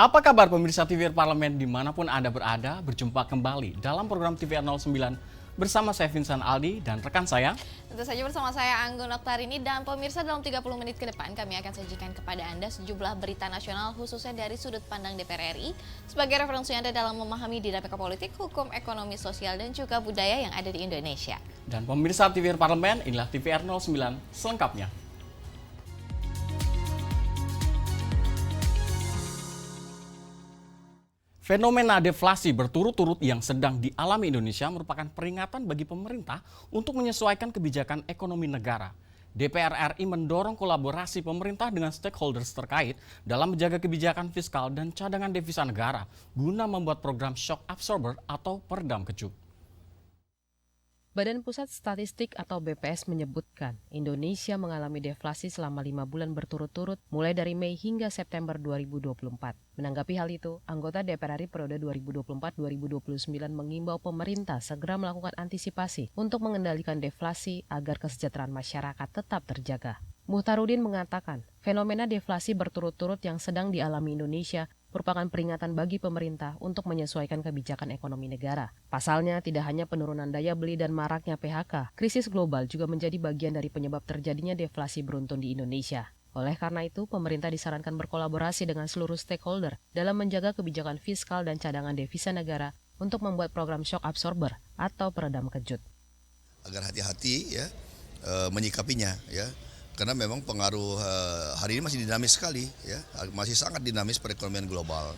Apa kabar pemirsa TVR Parlemen dimanapun Anda berada, berjumpa kembali dalam program TVR 09 bersama saya Vincent Aldi dan rekan saya. Tentu saja bersama saya Anggun Oktarini dan pemirsa dalam 30 menit ke depan kami akan sajikan kepada Anda sejumlah berita nasional khususnya dari sudut pandang DPR RI sebagai referensi Anda dalam memahami dinamika politik, hukum, ekonomi, sosial, dan juga budaya yang ada di Indonesia. Dan pemirsa TVR Parlemen, inilah TVR 09 selengkapnya. Fenomena deflasi berturut-turut yang sedang dialami Indonesia merupakan peringatan bagi pemerintah untuk menyesuaikan kebijakan ekonomi negara. DPR RI mendorong kolaborasi pemerintah dengan stakeholders terkait dalam menjaga kebijakan fiskal dan cadangan devisa negara guna membuat program shock absorber atau peredam kejut. Badan Pusat Statistik atau BPS menyebutkan Indonesia mengalami deflasi selama 5 bulan berturut-turut mulai dari Mei hingga September 2024. Menanggapi hal itu, anggota DPR RI periode 2024-2029 mengimbau pemerintah segera melakukan antisipasi untuk mengendalikan deflasi agar kesejahteraan masyarakat tetap terjaga. Muhtarudin mengatakan, fenomena deflasi berturut-turut yang sedang dialami Indonesia merupakan peringatan bagi pemerintah untuk menyesuaikan kebijakan ekonomi negara. Pasalnya, tidak hanya penurunan daya beli dan maraknya PHK, krisis global juga menjadi bagian dari penyebab terjadinya deflasi beruntun di Indonesia. Oleh karena itu, pemerintah disarankan berkolaborasi dengan seluruh stakeholder dalam menjaga kebijakan fiskal dan cadangan devisa negara untuk membuat program shock absorber atau peredam kejut. Agar hati-hati ya menyikapinya ya. Karena memang pengaruh hari ini masih dinamis sekali ya, masih sangat dinamis perekonomian global,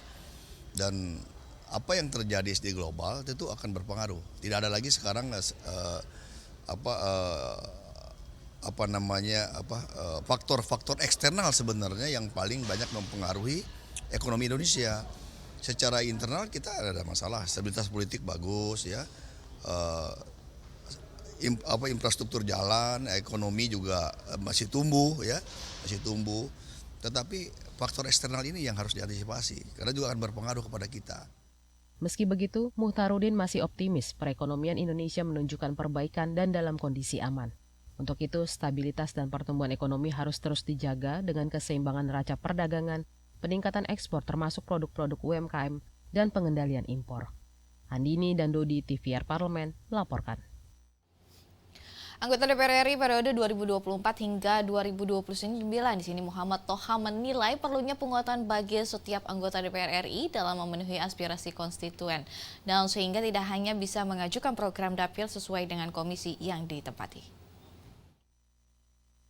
dan apa yang terjadi di global itu akan berpengaruh. Tidak ada lagi sekarang faktor-faktor eksternal sebenarnya yang paling banyak mempengaruhi ekonomi Indonesia. Secara internal kita ada masalah, stabilitas politik bagus ya. Infrastruktur jalan, ekonomi juga masih tumbuh ya, masih tumbuh. Tetapi faktor eksternal ini yang harus diantisipasi karena juga akan berpengaruh kepada kita. Meski begitu, Muhtarudin masih optimis perekonomian Indonesia menunjukkan perbaikan dan dalam kondisi aman. Untuk itu, stabilitas dan pertumbuhan ekonomi harus terus dijaga dengan keseimbangan neraca perdagangan, peningkatan ekspor termasuk produk-produk UMKM, dan pengendalian impor. Andini dan Dodi, TVR Parlemen, melaporkan. Anggota DPR RI periode 2024 hingga 2029 di sini Muhammad Toha menilai perlunya penguatan bagi setiap anggota DPR RI dalam memenuhi aspirasi konstituen dan sehingga tidak hanya bisa mengajukan program dapil sesuai dengan komisi yang ditempati.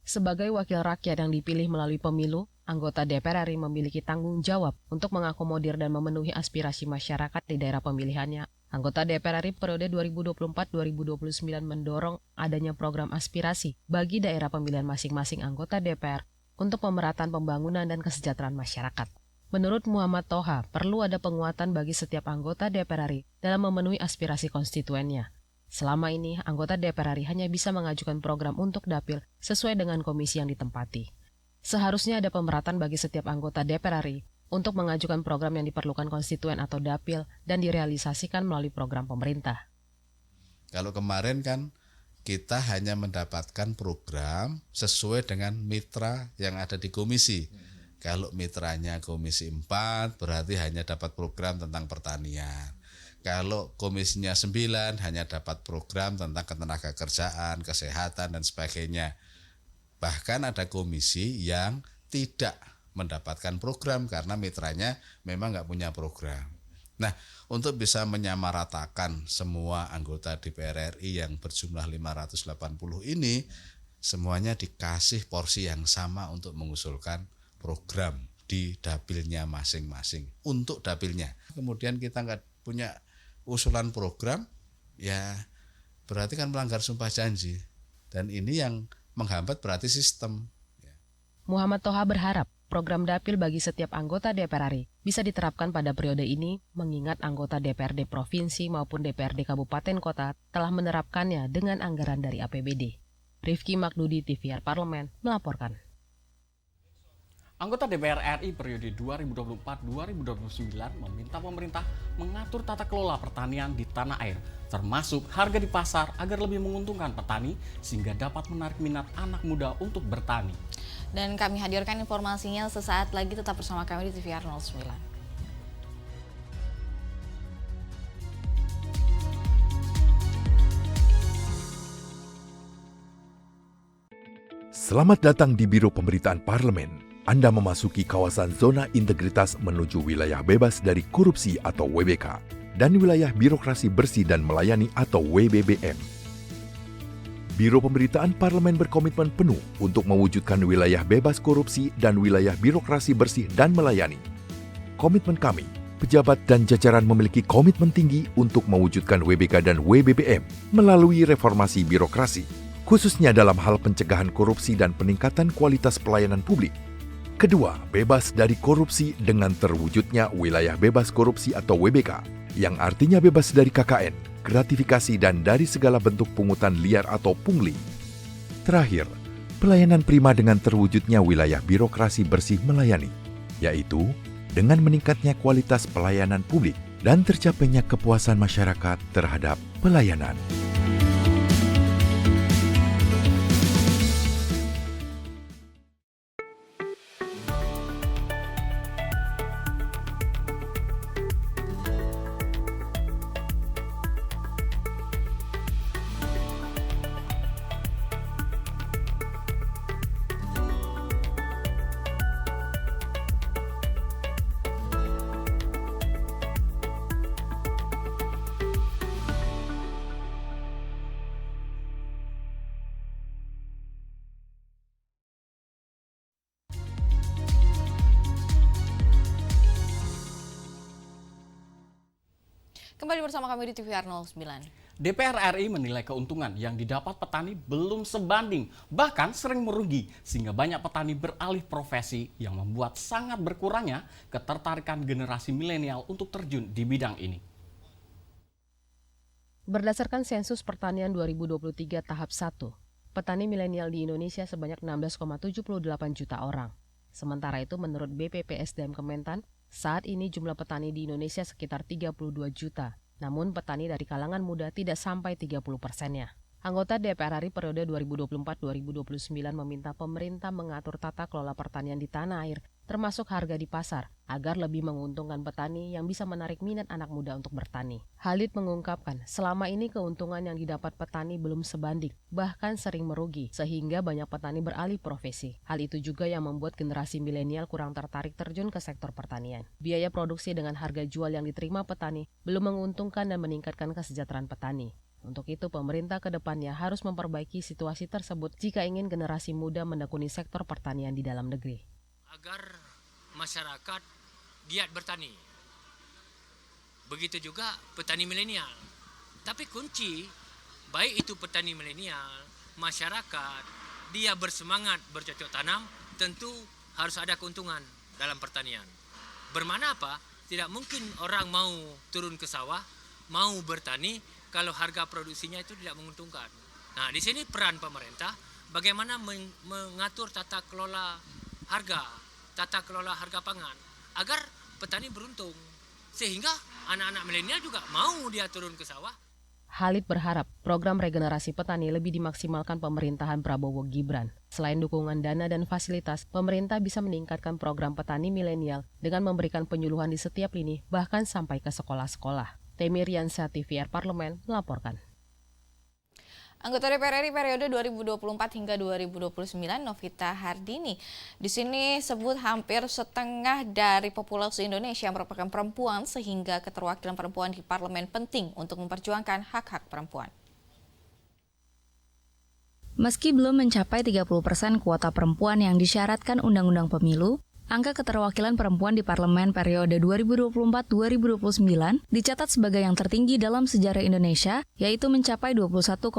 Sebagai wakil rakyat yang dipilih melalui pemilu, anggota DPR RI memiliki tanggung jawab untuk mengakomodir dan memenuhi aspirasi masyarakat di daerah pemilihannya. Anggota DPR RI periode 2024-2029 mendorong adanya program aspirasi bagi daerah pemilihan masing-masing anggota DPR untuk pemerataan pembangunan dan kesejahteraan masyarakat. Menurut Muhammad Toha, perlu ada penguatan bagi setiap anggota DPR RI dalam memenuhi aspirasi konstituennya. Selama ini, anggota DPR RI hanya bisa mengajukan program untuk dapil sesuai dengan komisi yang ditempati. Seharusnya ada pemerataan bagi setiap anggota DPR RI untuk mengajukan program yang diperlukan konstituen atau dapil dan direalisasikan melalui program pemerintah. Kalau kemarin kan kita hanya mendapatkan program sesuai dengan mitra yang ada di komisi. Kalau mitranya komisi 4 berarti hanya dapat program tentang pertanian. Kalau komisinya 9 hanya dapat program tentang ketenagakerjaan, kesehatan, dan sebagainya. Bahkan ada komisi yang tidak mendapatkan program karena mitranya memang nggak punya program. Nah, untuk bisa menyamaratakan semua anggota DPR RI yang berjumlah 580 ini, semuanya dikasih porsi yang sama untuk mengusulkan program di dapilnya masing-masing. Untuk dapilnya. Kemudian kita nggak punya usulan program, ya berarti kan melanggar sumpah janji. Dan ini yang menghambat berarti sistem. Muhammad Toha berharap program dapil bagi setiap anggota DPR RI bisa diterapkan pada periode ini, mengingat anggota DPRD Provinsi maupun DPRD Kabupaten Kota telah menerapkannya dengan anggaran dari APBD. Rifki Makdudi, TVR Parlemen, melaporkan. Anggota DPR RI periode 2024-2029 meminta pemerintah mengatur tata kelola pertanian di tanah air, termasuk harga di pasar agar lebih menguntungkan petani sehingga dapat menarik minat anak muda untuk bertani. Dan kami hadirkan informasinya sesaat lagi, tetap bersama kami di TVR 09. Selamat datang di Biro Pemberitaan Parlemen. Anda memasuki kawasan zona integritas menuju wilayah bebas dari korupsi atau WBK dan wilayah birokrasi bersih dan melayani atau WBBM. Biro Pemberitaan Parlemen berkomitmen penuh untuk mewujudkan wilayah bebas korupsi dan wilayah birokrasi bersih dan melayani. Komitmen kami, pejabat dan jajaran memiliki komitmen tinggi untuk mewujudkan WBK dan WBBM melalui reformasi birokrasi, khususnya dalam hal pencegahan korupsi dan peningkatan kualitas pelayanan publik. Kedua, bebas dari korupsi dengan terwujudnya wilayah bebas korupsi atau WBK, yang artinya bebas dari KKN, gratifikasi dan dari segala bentuk pungutan liar atau pungli. Terakhir, pelayanan prima dengan terwujudnya wilayah birokrasi bersih melayani, yaitu dengan meningkatnya kualitas pelayanan publik dan tercapainya kepuasan masyarakat terhadap pelayanan. Kembali bersama kami di TVR 09. DPR RI menilai keuntungan yang didapat petani belum sebanding, bahkan sering merugi, sehingga banyak petani beralih profesi yang membuat sangat berkurangnya ketertarikan generasi milenial untuk terjun di bidang ini. Berdasarkan sensus pertanian 2023 tahap 1, petani milenial di Indonesia sebanyak 16,78 juta orang. Sementara itu menurut BPPSDM Kementan, saat ini jumlah petani di Indonesia sekitar 32 juta, namun petani dari kalangan muda tidak sampai 30%-nya. Anggota DPR RI periode 2024-2029 meminta pemerintah mengatur tata kelola pertanian di tanah air, termasuk harga di pasar, agar lebih menguntungkan petani yang bisa menarik minat anak muda untuk bertani. Khalid mengungkapkan, selama ini keuntungan yang didapat petani belum sebanding, bahkan sering merugi, sehingga banyak petani beralih profesi. Hal itu juga yang membuat generasi milenial kurang tertarik terjun ke sektor pertanian. Biaya produksi dengan harga jual yang diterima petani belum menguntungkan dan meningkatkan kesejahteraan petani. Untuk itu, pemerintah ke depannya harus memperbaiki situasi tersebut jika ingin generasi muda menekuni sektor pertanian di dalam negeri. Agar masyarakat giat bertani. Begitu juga petani milenial. Tapi kunci, baik itu petani milenial, masyarakat, dia bersemangat bercocok tanam, tentu harus ada keuntungan dalam pertanian. Bermakna apa? Tidak mungkin orang mau turun ke sawah, mau bertani, kalau harga produksinya itu tidak menguntungkan. Nah, di sini peran pemerintah bagaimana mengatur tata kelola harga pangan agar petani beruntung, sehingga anak-anak milenial juga mau dia turun ke sawah. Khalid berharap program regenerasi petani lebih dimaksimalkan pemerintahan Prabowo Gibran. Selain dukungan dana dan fasilitas, pemerintah bisa meningkatkan program petani milenial dengan memberikan penyuluhan di setiap lini, bahkan sampai ke sekolah-sekolah. Temi Riansyah, TVR Parlemen, melaporkan. Anggota DPR RI periode 2024 hingga 2029, Novita Hardini, di sini sebut hampir setengah dari populasi Indonesia merupakan perempuan, sehingga keterwakilan perempuan di parlemen penting untuk memperjuangkan hak-hak perempuan. Meski belum mencapai 30% kuota perempuan yang disyaratkan Undang-Undang Pemilu, angka keterwakilan perempuan di parlemen periode 2024-2029 dicatat sebagai yang tertinggi dalam sejarah Indonesia, yaitu mencapai 21,9%.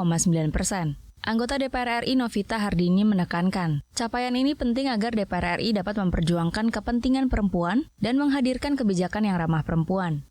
Anggota DPR RI Novita Hardini menekankan, capaian ini penting agar DPR RI dapat memperjuangkan kepentingan perempuan dan menghadirkan kebijakan yang ramah perempuan.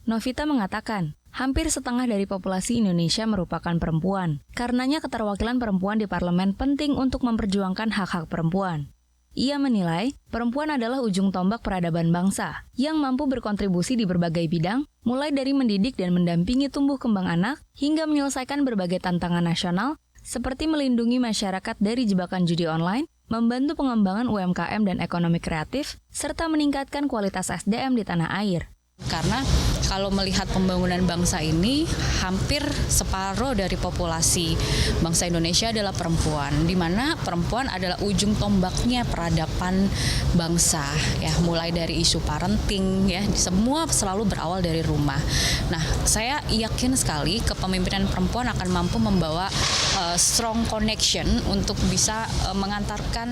Novita mengatakan, hampir setengah dari populasi Indonesia merupakan perempuan. Karenanya keterwakilan perempuan di parlemen penting untuk memperjuangkan hak-hak perempuan. Ia menilai, perempuan adalah ujung tombak peradaban bangsa yang mampu berkontribusi di berbagai bidang, mulai dari mendidik dan mendampingi tumbuh kembang anak, hingga menyelesaikan berbagai tantangan nasional, seperti melindungi masyarakat dari jebakan judi online, membantu pengembangan UMKM dan ekonomi kreatif, serta meningkatkan kualitas SDM di tanah air. Karena kalau melihat pembangunan bangsa ini, hampir separuh dari populasi bangsa Indonesia adalah perempuan, di mana perempuan adalah ujung tombaknya peradaban bangsa, ya, mulai dari isu parenting, ya, semua selalu berawal dari rumah. Nah, saya yakin sekali kepemimpinan perempuan akan mampu membawa strong connection untuk bisa mengantarkan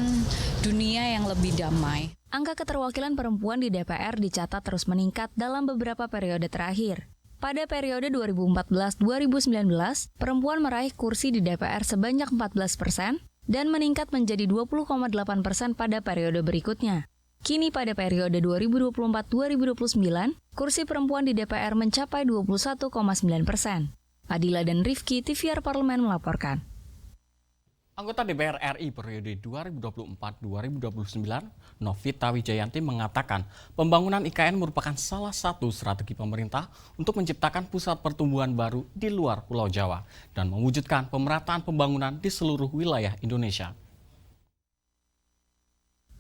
dunia yang lebih damai. Angka keterwakilan perempuan di DPR dicatat terus meningkat dalam beberapa periode terakhir. Pada periode 2014-2019, perempuan meraih kursi di DPR sebanyak 14% dan meningkat menjadi 20,8% pada periode berikutnya. Kini pada periode 2024-2029, kursi perempuan di DPR mencapai 21,9%. Adila dan Rifki, TVR Parlemen melaporkan. Anggota DPR RI periode 2024-2029, Novita Wijayanti mengatakan pembangunan IKN merupakan salah satu strategi pemerintah untuk menciptakan pusat pertumbuhan baru di luar Pulau Jawa dan mewujudkan pemerataan pembangunan di seluruh wilayah Indonesia.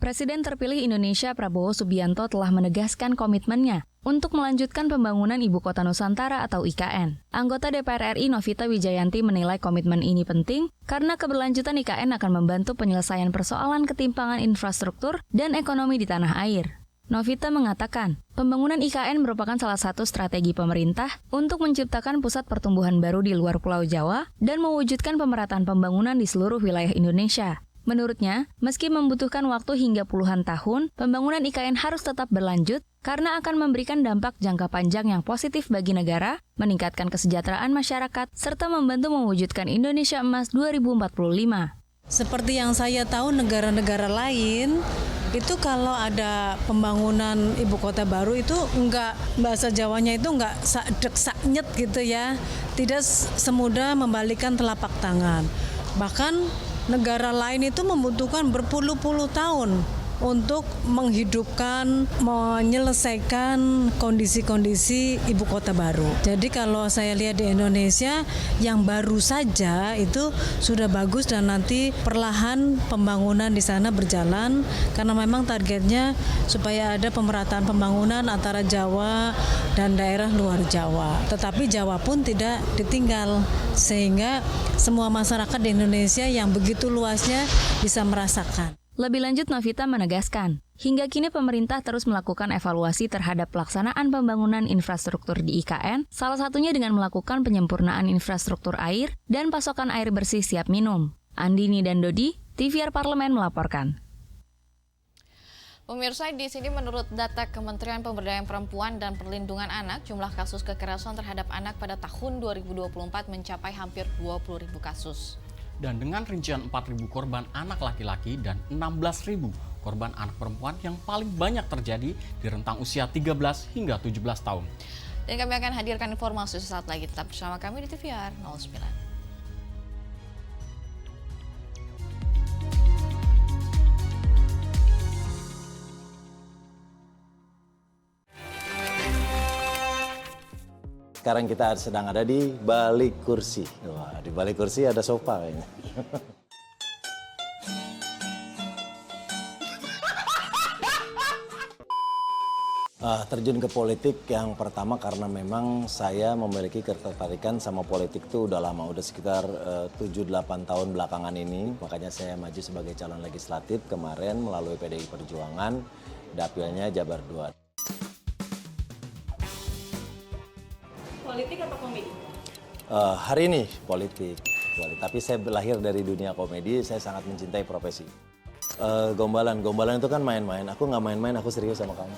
Presiden terpilih Indonesia Prabowo Subianto telah menegaskan komitmennya untuk melanjutkan pembangunan Ibu Kota Nusantara atau IKN. Anggota DPR RI Novita Wijayanti menilai komitmen ini penting karena keberlanjutan IKN akan membantu penyelesaian persoalan ketimpangan infrastruktur dan ekonomi di tanah air. Novita mengatakan, pembangunan IKN merupakan salah satu strategi pemerintah untuk menciptakan pusat pertumbuhan baru di luar Pulau Jawa dan mewujudkan pemerataan pembangunan di seluruh wilayah Indonesia. Menurutnya, meski membutuhkan waktu hingga puluhan tahun, pembangunan IKN harus tetap berlanjut karena akan memberikan dampak jangka panjang yang positif bagi negara, meningkatkan kesejahteraan masyarakat, serta membantu mewujudkan Indonesia Emas 2045. Seperti yang saya tahu negara-negara lain, itu kalau ada pembangunan ibu kota baru itu enggak, bahasa Jawanya itu enggak sakdek saknyet gitu ya, tidak semudah membalikan telapak tangan. Bahkan negara lain itu membutuhkan berpuluh-puluh tahun untuk menghidupkan, menyelesaikan kondisi-kondisi ibu kota baru. Jadi kalau saya lihat di Indonesia, yang baru saja itu sudah bagus dan nanti perlahan pembangunan di sana berjalan karena memang targetnya supaya ada pemerataan pembangunan antara Jawa dan daerah luar Jawa. Tetapi Jawa pun tidak ditinggal sehingga semua masyarakat di Indonesia yang begitu luasnya bisa merasakan. Lebih lanjut, Novita menegaskan, hingga kini pemerintah terus melakukan evaluasi terhadap pelaksanaan pembangunan infrastruktur di IKN, salah satunya dengan melakukan penyempurnaan infrastruktur air dan pasokan air bersih siap minum. Andini dan Dodi, TVR Parlemen melaporkan. Pemirsa, di sini menurut data Kementerian Pemberdayaan Perempuan dan Perlindungan Anak, jumlah kasus kekerasan terhadap anak pada tahun 2024 mencapai hampir 20.000 kasus. Dan dengan rincian 4.000 korban anak laki-laki dan 16.000 korban anak perempuan yang paling banyak terjadi di rentang usia 13 hingga 17 tahun. Dan kami akan hadirkan informasi sesaat lagi. Tetap bersama kami di TVR 09. Sekarang kita sedang ada di balik kursi. Wah, di balik kursi ada sofa kayaknya. Terjun ke politik yang pertama karena memang saya memiliki ketertarikan sama politik itu udah lama, udah sekitar 7-8 tahun belakangan ini. Makanya saya maju sebagai calon legislatif kemarin melalui PDI Perjuangan, dapilnya Jabar 2. Politik atau komedi? Hari ini politik, tapi saya lahir dari dunia komedi, saya sangat mencintai profesi. Gombalan itu kan main-main, aku nggak main-main, aku serius sama kamu.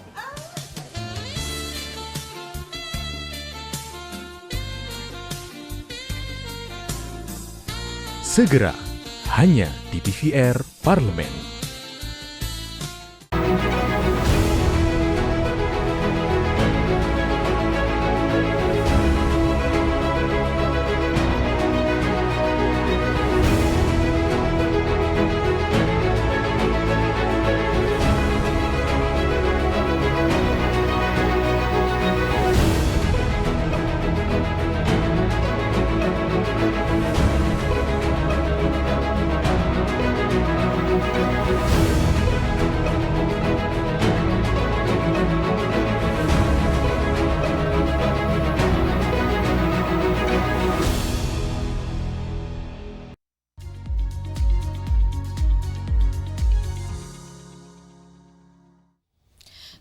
Segera, hanya di TVR Parlemen.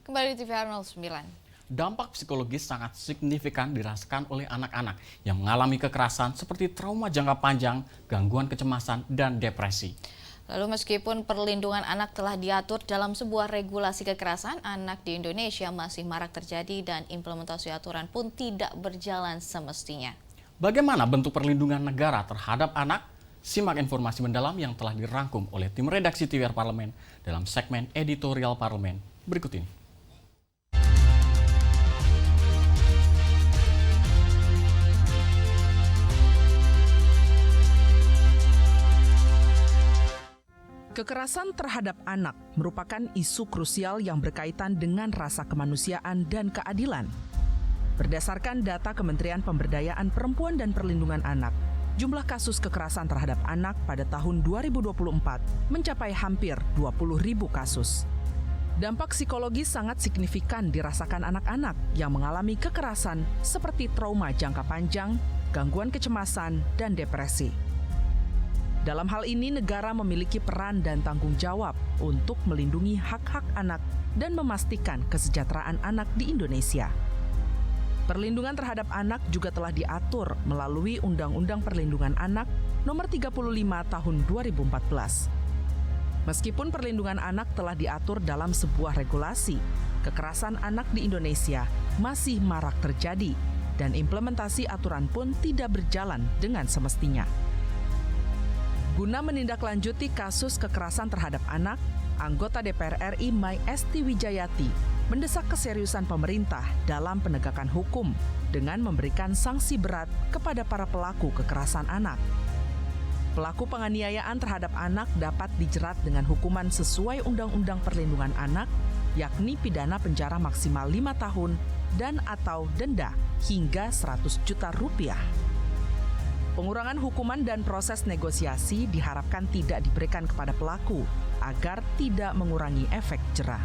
Kembali di TV 09. Dampak psikologis sangat signifikan dirasakan oleh anak-anak yang mengalami kekerasan seperti trauma jangka panjang, gangguan kecemasan, dan depresi. Lalu meskipun perlindungan anak telah diatur dalam sebuah regulasi kekerasan, anak di Indonesia masih marak terjadi dan implementasi aturan pun tidak berjalan semestinya. Bagaimana bentuk perlindungan negara terhadap anak? Simak informasi mendalam yang telah dirangkum oleh tim redaksi TVR Parlemen dalam segmen Editorial Parlemen berikut ini. Kekerasan terhadap anak merupakan isu krusial yang berkaitan dengan rasa kemanusiaan dan keadilan. Berdasarkan data Kementerian Pemberdayaan Perempuan dan Perlindungan Anak, jumlah kasus kekerasan terhadap anak pada tahun 2024 mencapai hampir 20.000 kasus. Dampak psikologis sangat signifikan dirasakan anak-anak yang mengalami kekerasan seperti trauma jangka panjang, gangguan kecemasan, dan depresi. Dalam hal ini, negara memiliki peran dan tanggung jawab untuk melindungi hak-hak anak dan memastikan kesejahteraan anak di Indonesia. Perlindungan terhadap anak juga telah diatur melalui Undang-Undang Perlindungan Anak Nomor 35 Tahun 2014. Meskipun perlindungan anak telah diatur dalam sebuah regulasi, kekerasan anak di Indonesia masih marak terjadi dan implementasi aturan pun tidak berjalan dengan semestinya. Guna menindaklanjuti kasus kekerasan terhadap anak, anggota DPR RI Mai Esti Wijayati mendesak keseriusan pemerintah dalam penegakan hukum dengan memberikan sanksi berat kepada para pelaku kekerasan anak. Pelaku penganiayaan terhadap anak dapat dijerat dengan hukuman sesuai Undang-Undang Perlindungan Anak, yakni pidana penjara maksimal 5 tahun dan atau denda hingga 100 juta rupiah. Pengurangan hukuman dan proses negosiasi diharapkan tidak diberikan kepada pelaku agar tidak mengurangi efek jerah.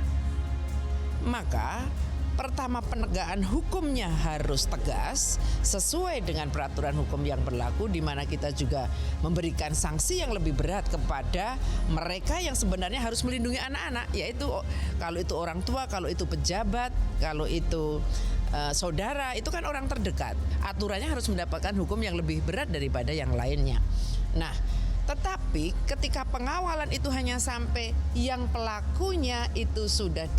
Maka, pertama penegakan hukumnya harus tegas sesuai dengan peraturan hukum yang berlaku, di mana kita juga memberikan sanksi yang lebih berat kepada mereka yang sebenarnya harus melindungi anak-anak, yaitu kalau itu orang tua, kalau itu pejabat, kalau itu saudara, itu kan orang terdekat. Aturannya harus mendapatkan hukum yang lebih berat daripada yang lainnya. Nah, tetapi ketika pengawalan itu hanya sampai yang pelakunya itu sudah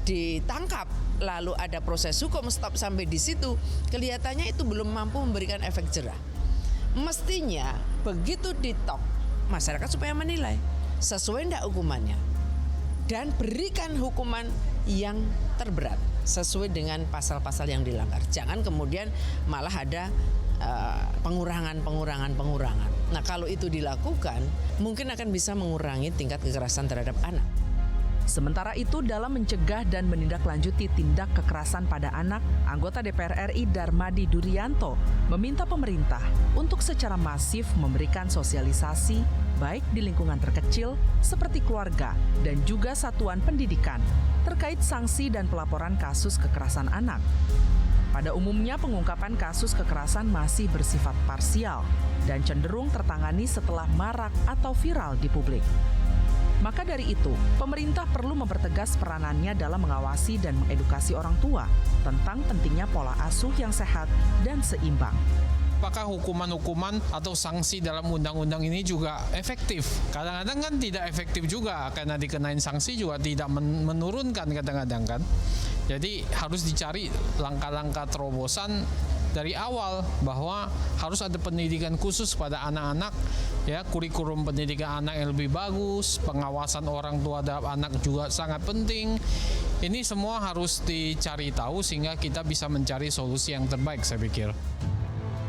ditangkap, lalu ada proses hukum stop sampai di situ, kelihatannya itu belum mampu memberikan efek jerah. Mestinya begitu ditok, masyarakat supaya menilai sesuai enggak hukumannya dan berikan hukuman yang terberat sesuai dengan pasal-pasal yang dilanggar. Jangan kemudian malah ada pengurangan. Nah, kalau itu dilakukan, mungkin akan bisa mengurangi tingkat kekerasan terhadap anak. Sementara itu, dalam mencegah dan menindaklanjuti tindak kekerasan pada anak, anggota DPR RI Darmadi Durianto meminta pemerintah untuk secara masif memberikan sosialisasi baik di lingkungan terkecil seperti keluarga dan juga satuan pendidikan terkait sanksi dan pelaporan kasus kekerasan anak. Pada umumnya, pengungkapan kasus kekerasan masih bersifat parsial dan cenderung tertangani setelah marak atau viral di publik. Maka dari itu, pemerintah perlu mempertegas peranannya dalam mengawasi dan mengedukasi orang tua tentang pentingnya pola asuh yang sehat dan seimbang. Apakah hukuman-hukuman atau sanksi dalam undang-undang ini juga efektif? Kadang-kadang kan tidak efektif juga, karena dikenain sanksi juga tidak menurunkan kadang-kadang kan. Jadi harus dicari langkah-langkah terobosan dari awal, bahwa harus ada pendidikan khusus pada anak-anak, ya, kurikulum pendidikan anak yang lebih bagus, pengawasan orang tua terhadap anak juga sangat penting. Ini semua harus dicari tahu sehingga kita bisa mencari solusi yang terbaik, saya pikir.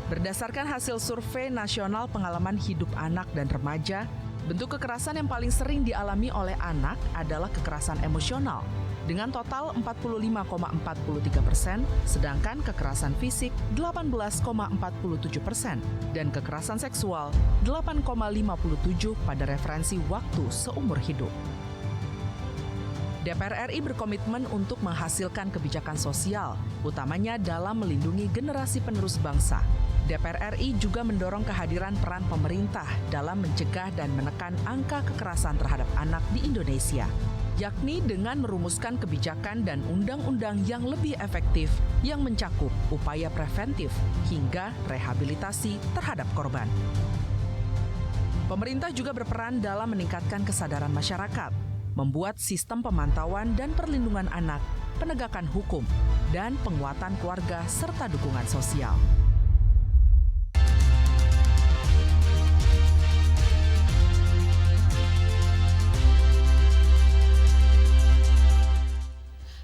Berdasarkan hasil survei nasional pengalaman hidup anak dan remaja, bentuk kekerasan yang paling sering dialami oleh anak adalah kekerasan emosional dengan total 45,43%, sedangkan kekerasan fisik 18,47% dan kekerasan seksual 8,57% pada referensi waktu seumur hidup. DPR RI berkomitmen untuk menghasilkan kebijakan sosial, utamanya dalam melindungi generasi penerus bangsa. DPR RI juga mendorong kehadiran peran pemerintah dalam mencegah dan menekan angka kekerasan terhadap anak di Indonesia, yakni dengan merumuskan kebijakan dan undang-undang yang lebih efektif yang mencakup upaya preventif hingga rehabilitasi terhadap korban. Pemerintah juga berperan dalam meningkatkan kesadaran masyarakat, membuat sistem pemantauan dan perlindungan anak, penegakan hukum, dan penguatan keluarga serta dukungan sosial.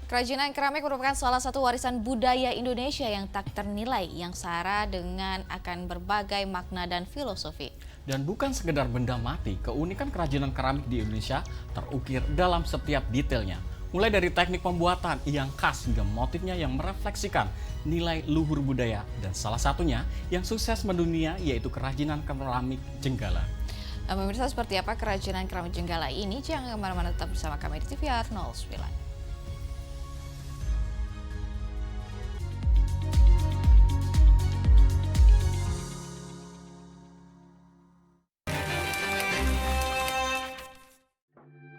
Kerajinan keramik merupakan salah satu warisan budaya Indonesia yang tak ternilai, yang syarat dengan akan berbagai makna dan filosofi. Dan bukan sekedar benda mati, keunikan kerajinan keramik di Indonesia terukir dalam setiap detailnya. Mulai dari teknik pembuatan yang khas hingga motifnya yang merefleksikan nilai luhur budaya. Dan salah satunya yang sukses mendunia yaitu kerajinan keramik Jenggala. Pemirsa, seperti apa kerajinan keramik Jenggala ini? Jangan kemana-mana, tetap bersama kami di TVR 09.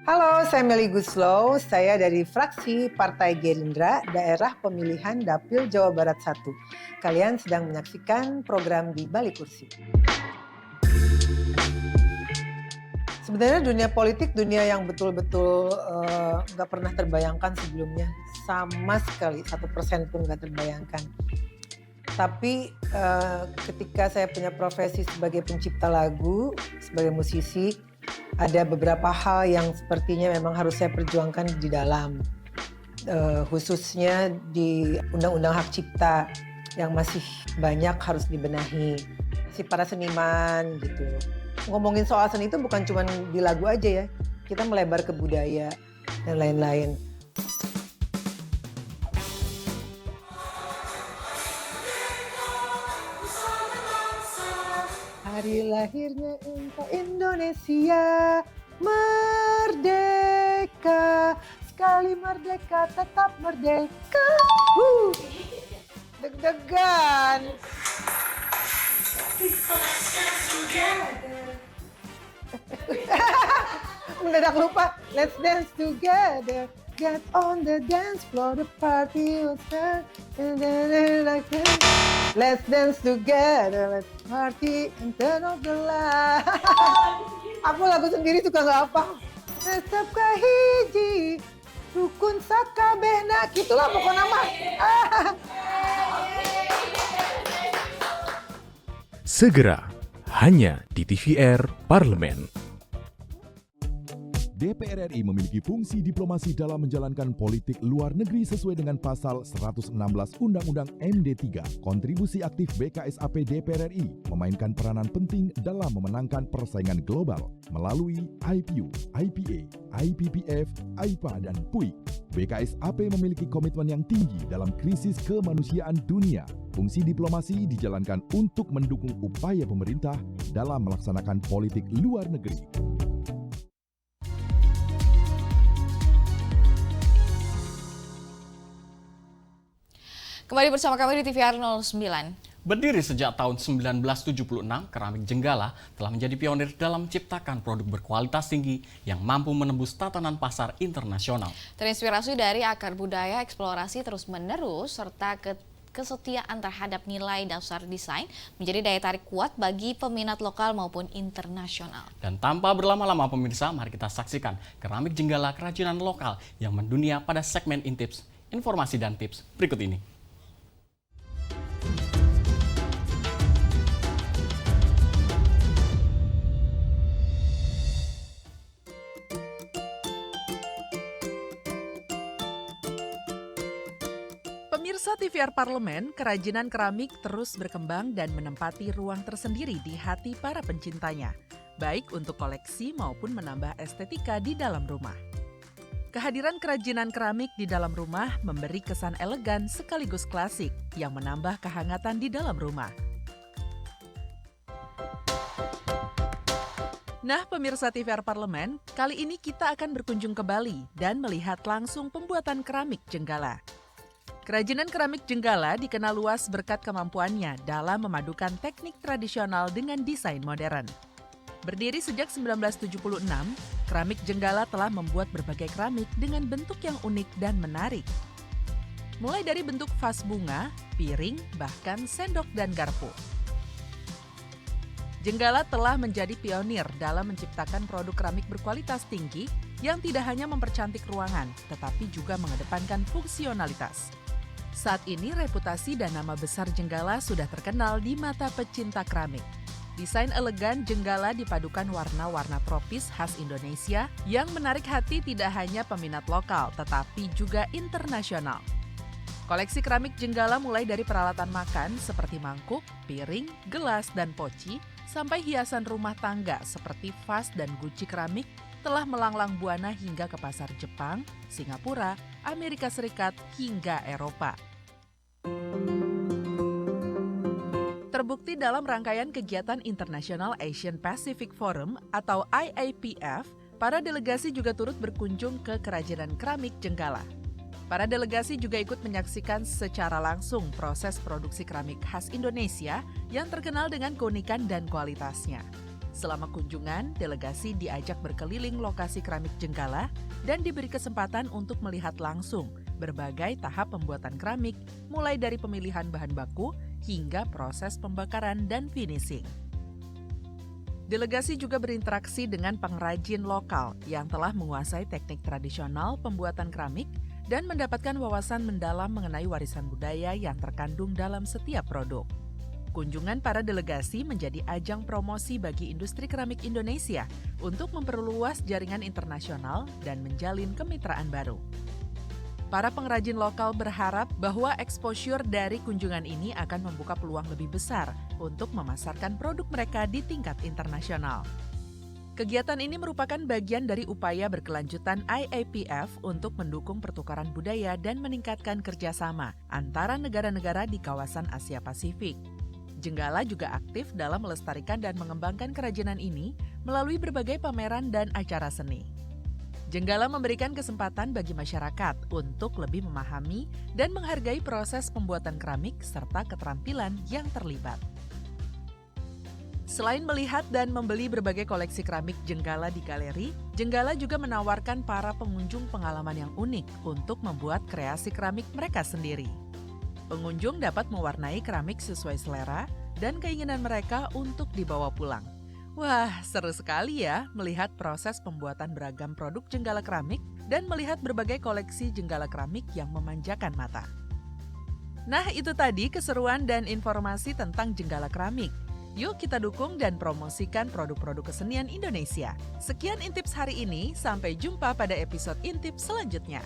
Halo, saya Meli Guslow. Saya dari fraksi Partai Gerindra, daerah pemilihan Dapil Jawa Barat 1. Kalian sedang menyaksikan program Di Balik Kursi. Sebenarnya dunia politik, dunia yang betul-betul nggak pernah terbayangkan sebelumnya. Sama sekali, 1% pun nggak terbayangkan. Tapi ketika saya punya profesi sebagai pencipta lagu, sebagai musisi, ada beberapa hal yang sepertinya memang harus saya perjuangkan di dalam, khususnya di Undang-Undang Hak Cipta yang masih banyak harus dibenahi. Si para seniman gitu. Ngomongin soal seni itu bukan cuma di lagu aja ya, kita melebar ke budaya dan lain-lain. Hari lahirnya engkau Indonesia, merdeka, sekali merdeka tetap merdeka. Deg-degan. Mendadak lupa. Let's dance together. Get on the dance floor, the party will start. Let's dance together, let's party and turn off the light. Aku lagu sendiri suka nggak apa. Tetap kahiji, rukun sakabehna, gitulah pokoknya mah. Segera, hanya di TVR Parlemen. DPR RI memiliki fungsi diplomasi dalam menjalankan politik luar negeri sesuai dengan pasal 116 Undang-Undang MD3. Kontribusi aktif BKSAP DPR RI memainkan peranan penting dalam memenangkan persaingan global melalui IPU, IPA, IPPF, IPA, dan PUIK. BKSAP memiliki komitmen yang tinggi dalam krisis kemanusiaan dunia. Fungsi diplomasi dijalankan untuk mendukung upaya pemerintah dalam melaksanakan politik luar negeri. Kembali bersama kami di TVR 09. Berdiri sejak tahun 1976, keramik Jenggala telah menjadi pionir dalam menciptakan produk berkualitas tinggi yang mampu menembus tatanan pasar internasional. Terinspirasi dari akar budaya, eksplorasi terus-menerus, serta kesetiaan terhadap nilai dasar desain menjadi daya tarik kuat bagi peminat lokal maupun internasional. Dan tanpa berlama-lama pemirsa, mari kita saksikan keramik Jenggala kerajinan lokal yang mendunia pada segmen Intips, informasi dan tips berikut ini. Pemirsa TVR Parlemen, kerajinan keramik terus berkembang dan menempati ruang tersendiri di hati para pencintanya, baik untuk koleksi maupun menambah estetika di dalam rumah. Kehadiran kerajinan keramik di dalam rumah memberi kesan elegan sekaligus klasik yang menambah kehangatan di dalam rumah. Nah, pemirsa TVR Parlemen, kali ini kita akan berkunjung ke Bali dan melihat langsung pembuatan keramik Jenggala. Kerajinan keramik Jenggala dikenal luas berkat kemampuannya dalam memadukan teknik tradisional dengan desain modern. Berdiri sejak 1976, Keramik Jenggala telah membuat berbagai keramik dengan bentuk yang unik dan menarik. Mulai dari bentuk vas bunga, piring, bahkan sendok dan garpu. Jenggala telah menjadi pionir dalam menciptakan produk keramik berkualitas tinggi yang tidak hanya mempercantik ruangan, tetapi juga mengedepankan fungsionalitas. Saat ini reputasi dan nama besar Jenggala sudah terkenal di mata pecinta keramik. Desain elegan Jenggala dipadukan warna-warna tropis khas Indonesia yang menarik hati tidak hanya peminat lokal, tetapi juga internasional. Koleksi keramik Jenggala mulai dari peralatan makan seperti mangkuk, piring, gelas, dan poci, sampai hiasan rumah tangga seperti vas dan guci keramik telah melanglang buana hingga ke pasar Jepang, Singapura, Amerika Serikat, hingga Eropa. Terbukti dalam rangkaian kegiatan International Asian Pacific Forum atau IAPF, para delegasi juga turut berkunjung ke kerajinan keramik Jenggala. Para delegasi juga ikut menyaksikan secara langsung proses produksi keramik khas Indonesia yang terkenal dengan keunikan dan kualitasnya. Selama kunjungan, delegasi diajak berkeliling lokasi keramik Jenggala dan diberi kesempatan untuk melihat langsung berbagai tahap pembuatan keramik, mulai dari pemilihan bahan baku hingga proses pembakaran dan finishing. Delegasi juga berinteraksi dengan pengrajin lokal yang telah menguasai teknik tradisional pembuatan keramik dan mendapatkan wawasan mendalam mengenai warisan budaya yang terkandung dalam setiap produk. Kunjungan para delegasi menjadi ajang promosi bagi industri keramik Indonesia untuk memperluas jaringan internasional dan menjalin kemitraan baru. Para pengrajin lokal berharap bahwa exposure dari kunjungan ini akan membuka peluang lebih besar untuk memasarkan produk mereka di tingkat internasional. Kegiatan ini merupakan bagian dari upaya berkelanjutan IAPF untuk mendukung pertukaran budaya dan meningkatkan kerjasama antara negara-negara di kawasan Asia Pasifik. Jenggala juga aktif dalam melestarikan dan mengembangkan kerajinan ini melalui berbagai pameran dan acara seni. Jenggala memberikan kesempatan bagi masyarakat untuk lebih memahami dan menghargai proses pembuatan keramik serta keterampilan yang terlibat. Selain melihat dan membeli berbagai koleksi keramik Jenggala di galeri, Jenggala juga menawarkan para pengunjung pengalaman yang unik untuk membuat kreasi keramik mereka sendiri. Pengunjung dapat mewarnai keramik sesuai selera dan keinginan mereka untuk dibawa pulang. Wah, seru sekali ya melihat proses pembuatan beragam produk Jenggala keramik dan melihat berbagai koleksi Jenggala keramik yang memanjakan mata. Nah, itu tadi keseruan dan informasi tentang Jenggala keramik. Yuk kita dukung dan promosikan produk-produk kesenian Indonesia. Sekian Intips hari ini, sampai jumpa pada episode Intips selanjutnya.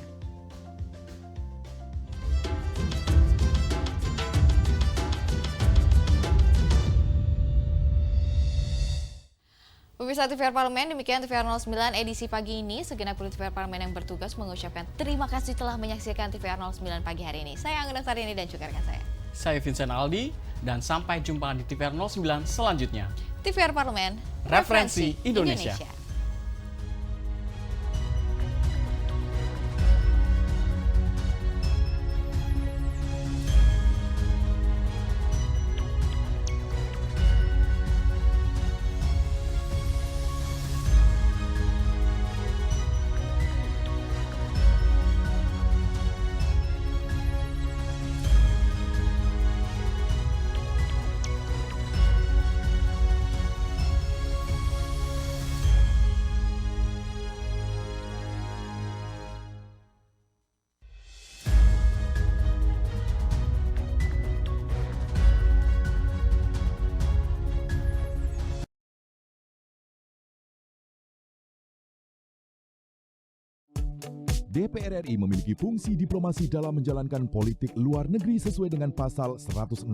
Pemirsa TVR Parlemen, demikian TVR 09 edisi pagi ini. Segenap kru TVR Parlemen yang bertugas mengucapkan terima kasih telah menyaksikan TVR 09 pagi hari ini. Saya Anggun Aksarini dan juga rekan saya. Saya Vincent Aldi, dan sampai jumpa di TVR 09 selanjutnya. TVR Parlemen, Referensi Indonesia. DPR RI memiliki fungsi diplomasi dalam menjalankan politik luar negeri sesuai dengan pasal 106